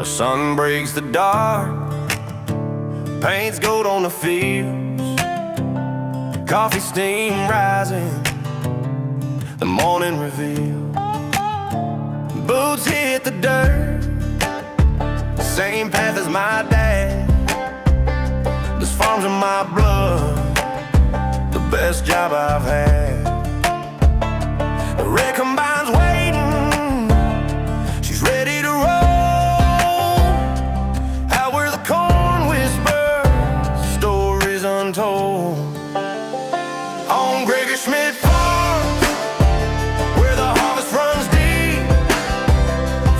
The sun breaks the dark, paints gold on the fields, coffee steam rising, the morning reveal. Boots hit the dirt, the same path as my dad. This farm's in my blood, the best job I've had. The red combine's waiting, she's ready to roll. Out where the corn whispers, stories untold. On Gregory Schmitt Farms, where the harvest runs deep,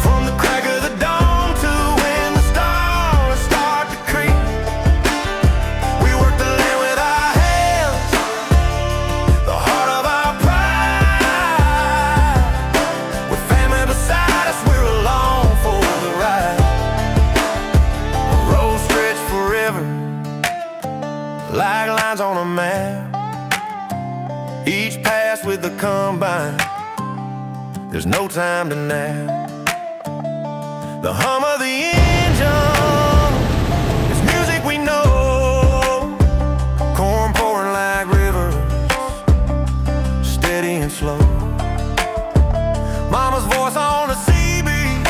from the crack of the dawn to when the stars start to creep. We work the land with our hands, the heart of our pride. With family beside us, we're along for the ride. The road stretched forever, like lines on a map. Each pass with the combine, there's no time to nap. The hum of the engine is music we know. Corn pouring like rivers, steady and slow. Mama's voice on the sea beat,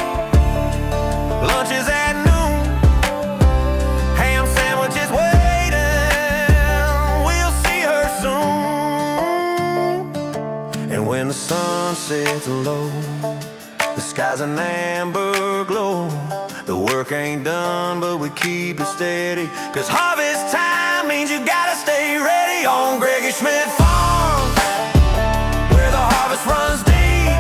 lunch is at noon. Ham sandwiches waiting, we'll see her soon. And when the sun sets low, the sky's an amber glow. The work ain't done, but we keep it steady, 'cause harvest time means you gotta stay ready. On Gregory Schmitt Farms, where the harvest runs deep,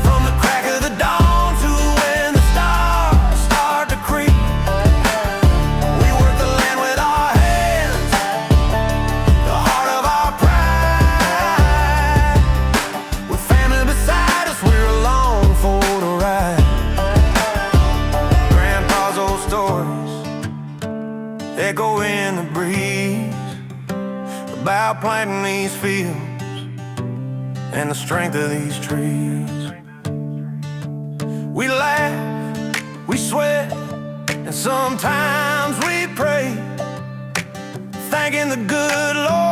from the crack of the dawn to when the stars start to creep. We work the land with our hands, the heart of our pride. With family beside us, we're along for the ride. Grandpa's old stories echo in the breeze, about planting these fields and the strength of these trees. We laugh, we sweat, and sometimes we pray, thanking the good Lord